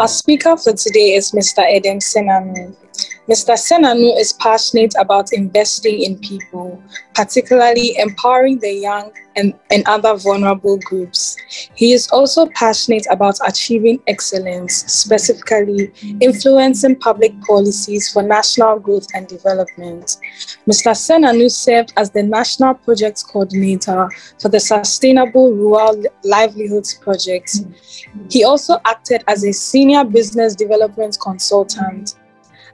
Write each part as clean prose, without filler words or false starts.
Our speaker for today is Mr. Edem Senanu. Mr. Senanu is passionate about investing in people, particularly empowering the young and other vulnerable groups. He is also passionate about achieving excellence, specifically influencing public policies for national growth and development. Mr. Senanu served as the National Project Coordinator for the Sustainable Rural Livelihoods Project. He also acted as a Senior Business Development Consultant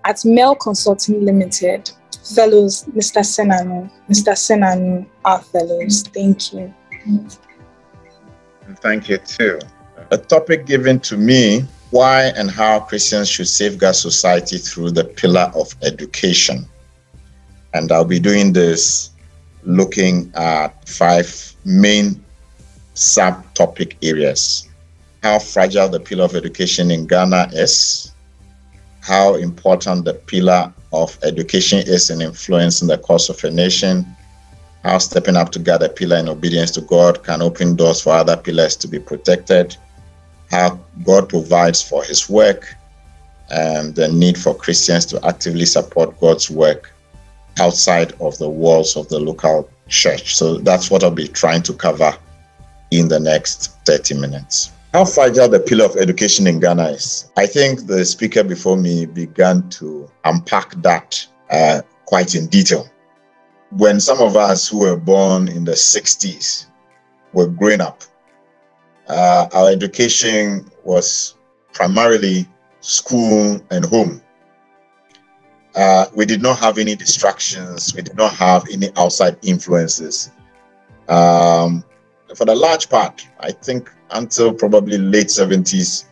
at Mel Consulting Limited. Fellows, Mr. Senanu, our fellows. Thank you. Thank you too. A topic given to me, why and how Christians should safeguard society through the pillar of education. And I'll be doing this looking at 5 main subtopic areas. How fragile the pillar of education in Ghana is, how important the pillar of education is in influencing the course of a nation, how stepping up to guard a pillar in obedience to God can open doors for other pillars to be protected, how God provides for his work, and the need for Christians to actively support God's work outside of the walls of the local church. So that's what I'll be trying to cover in the next 30 minutes. How fragile the pillar of education in Ghana is. I think the speaker before me began to unpack that quite in detail. When some of us who were born in the 60s were growing up, our education was primarily school and home. We did not have any distractions. We did not have any outside influences. For the large part, I think until probably late 70s,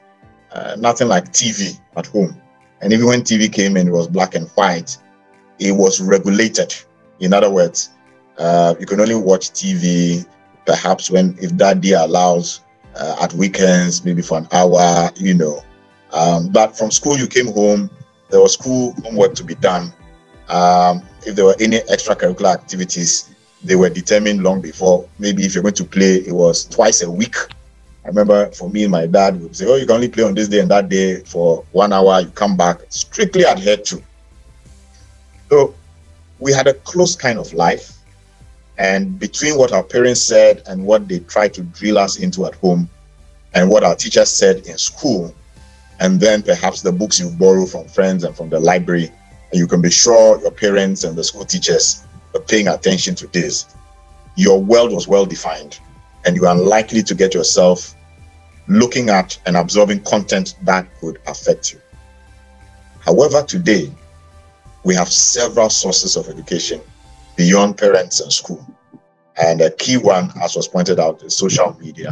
nothing like TV at home. And even when TV came in, it was black and white. It was regulated. In other words, you can only watch TV perhaps if Daddy allows at weekends, maybe for an hour, But from school, you came home, there was school homework to be done. If there were any extracurricular activities, they were determined long before. Maybe if you're going to play, it was twice a week. I remember for me, my dad would say, you can only play on this day and that day for 1 hour, you come back, strictly adhered to. So we had a close kind of life. And between what our parents said and what they tried to drill us into at home and what our teachers said in school, and then perhaps the books you borrow from friends and from the library, and you can be sure your parents and the school teachers were paying attention to this. Your world was well defined, and you are unlikely to get yourself looking at and absorbing content that could affect you. However, today, we have several sources of education beyond parents and school. And a key one, as was pointed out, is social media.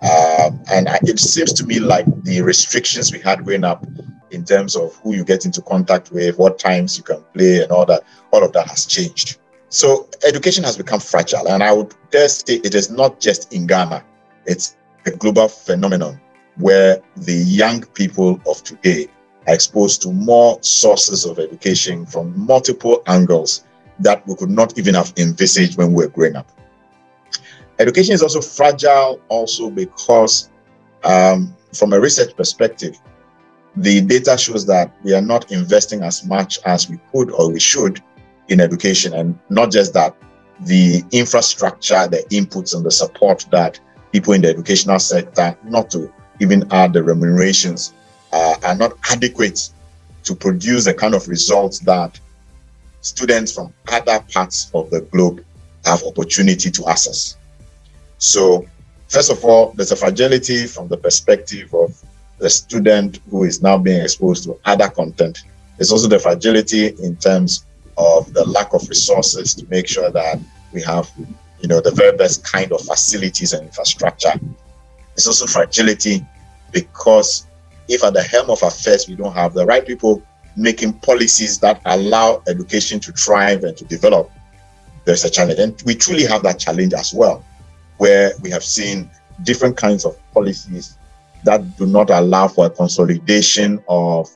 It seems to me like the restrictions we had growing up in terms of who you get into contact with, what times you can play and all of that has changed. So education has become fragile, and I would dare say it is not just in Ghana. It's a global phenomenon where the young people of today are exposed to more sources of education from multiple angles that we could not even have envisaged when we were growing up. Education is also fragile because from a research perspective, the data shows that we are not investing as much as we could or we should in education. And not just that, the infrastructure, the inputs and the support that people in the educational sector, not to even add the remunerations, are not adequate to produce the kind of results that students from other parts of the globe have opportunity to access. So, first of all, there's a fragility from the perspective of the student who is now being exposed to other content. There's also the fragility in terms of the lack of resources to make sure that we have, the very best kind of facilities and infrastructure. There's also fragility because if at the helm of affairs we don't have the right people making policies that allow education to thrive and to develop, there's a challenge. And we truly have that challenge as well, where we have seen different kinds of policies that do not allow for a consolidation of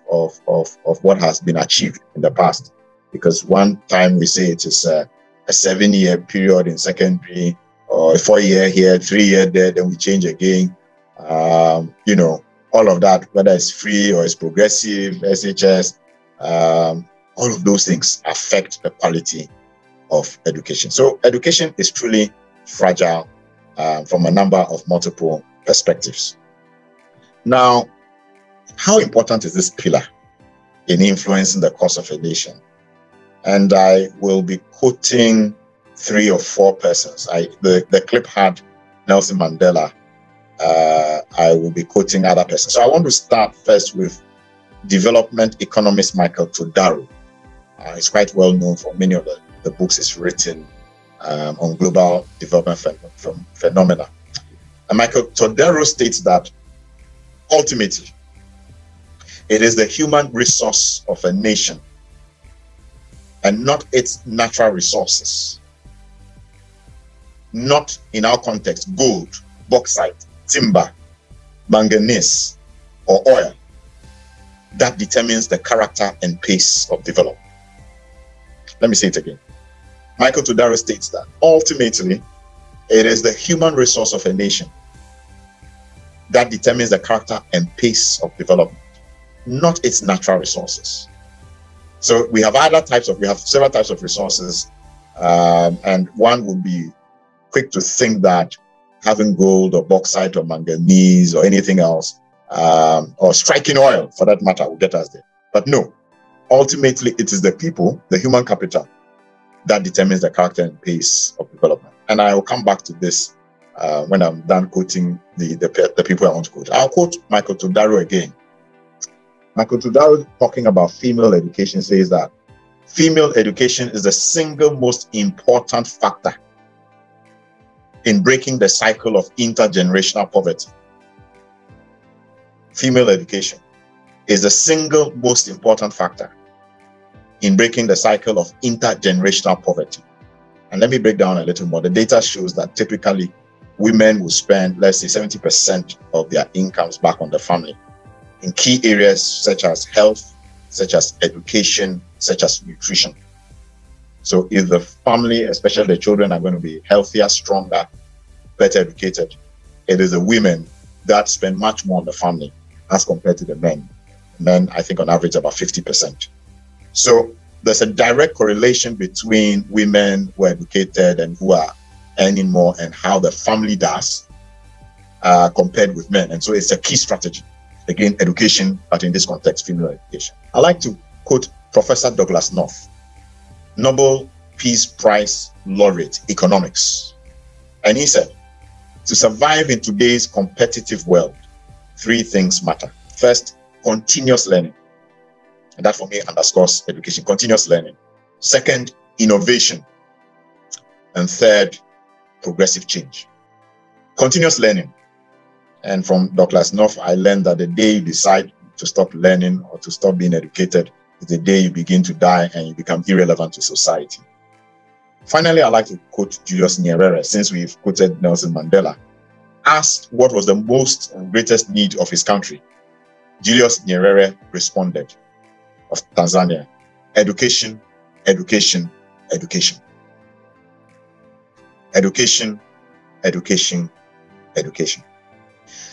what has been achieved in the past. Because one time we say it is a 7-year period in secondary, or a 4-year here, 3-year there, then we change again. all of that, whether it's free or it's progressive, SHS, all of those things affect the quality of education. So education is truly fragile from a number of multiple perspectives. Now, how important is this pillar in influencing the course of a nation? And I will be quoting 3 or 4 persons. The clip had Nelson Mandela. I will be quoting other persons. So I want to start first with development economist Michael Todaro. He's quite well known for many of the books he's written on global development phenomena. And Michael Todaro states that ultimately, it is the human resource of a nation and not its natural resources. Not, in our context, gold, bauxite, timber, manganese, or oil that determines the character and pace of development. Let me say it again. Michael Todaro states that ultimately, it is the human resource of a nation that determines the character and pace of development, not its natural resources. So we have several types of resources, and one would be quick to think that having gold or bauxite or manganese or anything else, or striking oil for that matter, will get us there. But no, ultimately it is the people, the human capital, that determines the character and pace of development. And I will come back to this when I'm done quoting the people I want to quote. I'll quote Michael Todaro again. Michael Todaro, talking about female education, says that female education is the single most important factor in breaking the cycle of intergenerational poverty. Female education is the single most important factor in breaking the cycle of intergenerational poverty. And let me break down a little more. The data shows that typically women will spend, let's say, 70% of their incomes back on the family in key areas such as health, such as education, such as nutrition. So if the family, especially the children, are going to be healthier, stronger, better educated, it is the women that spend much more on the family as compared to the men. Men, I think on average, about 50%. So there's a direct correlation between women who are educated and who are earning more and how the family does compared with men. And so it's a key strategy. Again, education, but in this context, female education. I like to quote Professor Douglas North, Nobel Peace Prize laureate, economics. And he said, to survive in today's competitive world, 3 things matter. First, continuous learning. And that for me underscores education, continuous learning. Second, innovation. And third, progressive change. Continuous learning. And from Douglas North, I learned that the day you decide to stop learning or to stop being educated is the day you begin to die and you become irrelevant to society. Finally, I'd like to quote Julius Nyerere, since we've quoted Nelson Mandela. Asked what was the most and greatest need of his country, Julius Nyerere responded, of Tanzania, education, education, education. Education, education, education.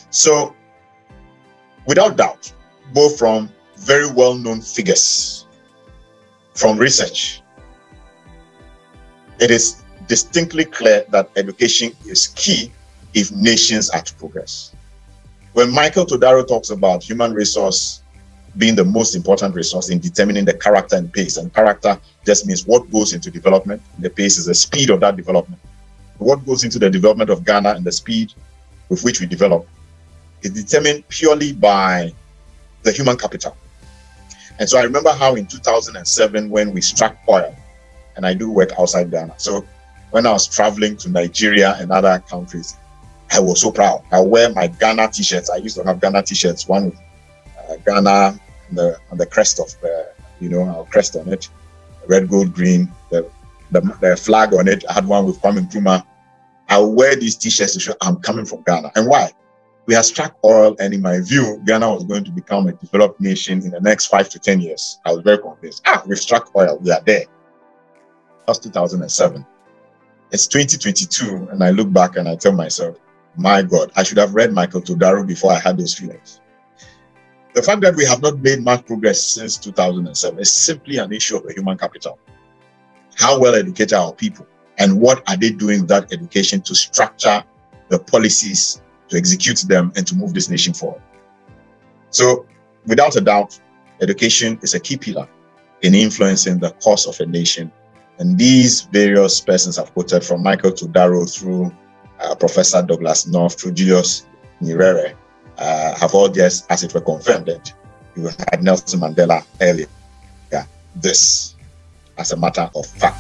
So, without doubt, both from very well-known figures, from research, it is distinctly clear that education is key if nations are to progress. When Michael Todaro talks about human resource being the most important resource in determining the character and pace, and character just means what goes into development, the pace is the speed of that development. What goes into the development of Ghana and the speed with which we develop is determined purely by the human capital. And so I remember how in 2007, when we struck oil, and I do work outside Ghana. So when I was traveling to Nigeria and other countries, I was so proud. I wear my Ghana t-shirts. I used to have Ghana t-shirts, one with Ghana on the crest of, our crest on it, red, gold, green, the flag on it. I had one with Kwame Nkrumah. I wear these t-shirts to show I'm coming from Ghana. And why? We have struck oil, and in my view, Ghana was going to become a developed nation in the next 5 to 10 years. I was very convinced. We've struck oil. We are there. That's 2007. It's 2022, and I look back and I tell myself, my God, I should have read Michael Todaro before I had those feelings. The fact that we have not made much progress since 2007 is simply an issue of the human capital. How well educated are our people? And what are they doing with that education to structure the policies, to execute them, and to move this nation forward? So, without a doubt, education is a key pillar in influencing the course of a nation. And these various persons I've quoted, from Michael Tudaro through Professor Douglas North, through Julius Nyerere, have all just, as it were, confirmed that you had Nelson Mandela earlier. Yeah, this as a matter of fact.